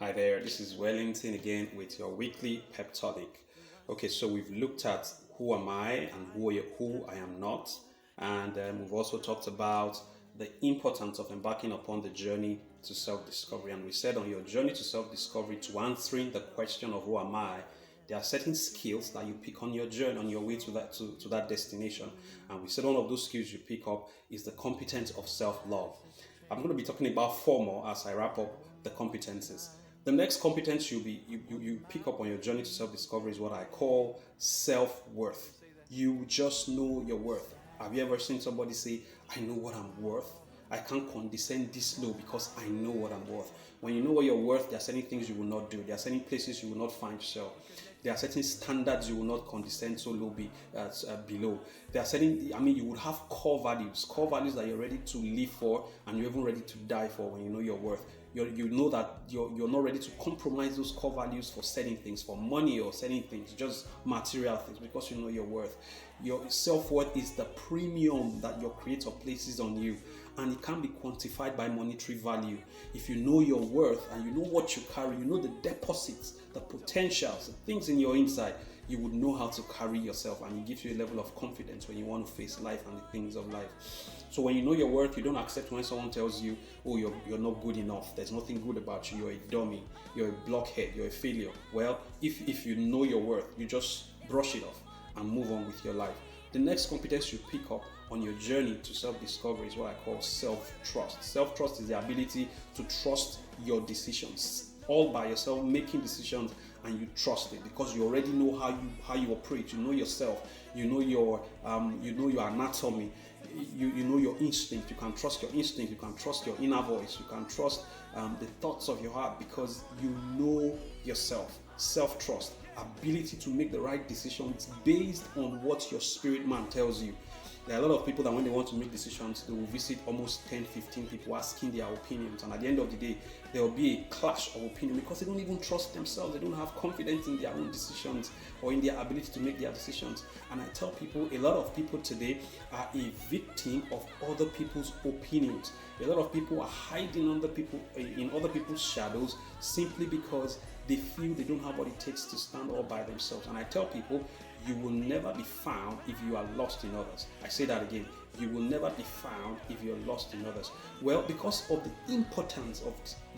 Hi there, this is Wellington again with your weekly pep tonic. Okay, so we've looked at who am I and who I am not, and we've also talked about the importance of embarking upon the journey to self-discovery. And we said on your journey to self-discovery, to answering the question of who am I, there are certain skills that you pick on your journey, on your way to that destination. And we said one of those skills you pick up is the competence of self-love. I'm going to be talking about four more as I wrap up the competencies. The next competence you pick up on your journey to self-discovery is what I call self-worth. You just know your worth. Have you ever seen somebody say, I know what I'm worth? I can't condescend this low because I know what I'm worth. When you know what you're worth, there are certain things you will not do. There are certain places you will not find yourself. There are certain standards you will not condescend so low below. There are certain, you would have core values that you're ready to live for and you're even ready to die for when you know your worth. You know that you're not ready to compromise those core values for certain things, for money or certain things, just material things, because you know your worth. Your self-worth is the premium that your creator places on you, and it can be quantified by monetary value. If you know your worth and you know what you carry, you know the deposits, the potentials, the things in your inside, you would know how to carry yourself, and it gives you a level of confidence when you want to face life and the things of life. So when you know your worth, you don't accept when someone tells you, oh, you're not good enough, there's nothing good about you, you're a dummy, you're a blockhead, you're a failure. Well, if you know your worth, you just brush it off and move on with your life. The next competence you pick up on your journey to self-discovery is what I call self-trust. Self-trust is the ability to trust your decisions all by yourself, making decisions, and you trust it because you already know how you operate. You know yourself. You know your anatomy. You know your instinct. You can trust your instinct. You can trust your inner voice. You can trust the thoughts of your heart because you know yourself. Self-trust, ability to make the right decisions based on what your spirit man tells you. There are a lot of people that when they want to make decisions, they will visit almost 10, 15 people asking their opinions. And at the end of the day, there will be a clash of opinion because they don't even trust themselves. They don't have confidence in their own decisions or in their ability to make their decisions. And I tell people, a lot of people today are a victim of other people's opinions. A lot of people are hiding in other people's shadows simply because they feel they don't have what it takes to stand all by themselves. And I tell people, you will never be found if you are lost in others. I say that again. You will never be found if you're lost in others. Well, because of the importance of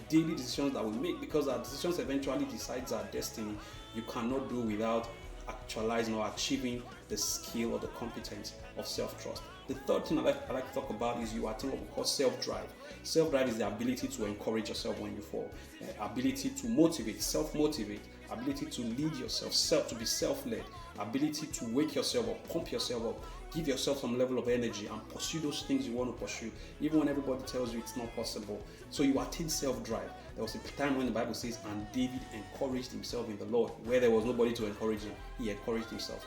daily decisions that we make, because our decisions eventually decides our destiny, you cannot do without actualizing or achieving the skill or the competence of self-trust. The third thing I like to talk about is you attain what we call self-drive. Self-drive is the ability to encourage yourself when you fall, ability to motivate, self-motivate, ability to lead yourself, to be self-led, ability to wake yourself up, pump yourself up, give yourself some level of energy and pursue those things you want to pursue, even when everybody tells you it's not possible. So you attain self-drive. There was a time when the Bible says, and David encouraged himself in the Lord, where there was nobody to encourage him. He encouraged himself.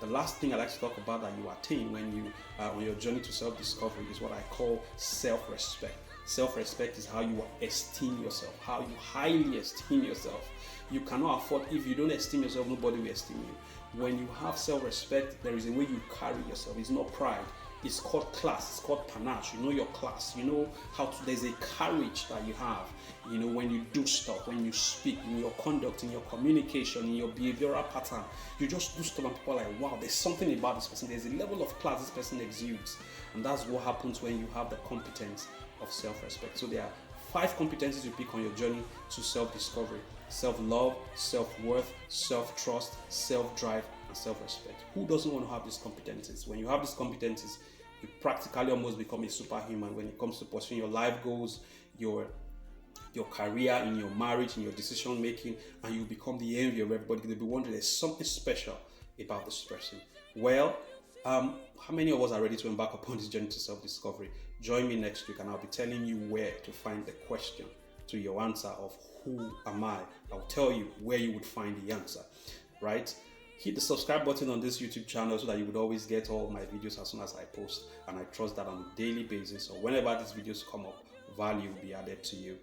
The last thing I like to talk about that you attain when you on your journey to self-discovery is what I call self-respect. Self-respect is how you esteem yourself, how you highly esteem yourself. You cannot afford, if you don't esteem yourself, nobody will esteem you. When you have self-respect, there is a way you carry yourself. It's not pride. It's called class. It's called panache. You know your class. You know there's a courage that you have. You know, when you do stuff, when you speak, in your conduct, in your communication, in your behavioral pattern, you just do stuff and people are like, wow, there's something about this person. There's a level of class this person exudes. And that's what happens when you have the competence of self-respect. So there are 5 competencies you pick on your journey to self-discovery: self-love, self-worth, self-trust, self-drive, and self-respect. Who doesn't want to have these competencies? When you have these competencies, you practically almost become a superhuman when it comes to pursuing your life goals, your career, in your marriage, in your decision making, and you become the envy of everybody. They'll be wondering, there's something special about this person. Well, how many of us are ready to embark upon this journey to self-discovery? Join me next week and I'll be telling you where to find the question to your answer of who am I. I'll tell you where you would find the answer, right? Hit the subscribe button on this YouTube channel so that you would always get all my videos as soon as I post, and I trust that on a daily basis or whenever these videos come up, value will be added to you.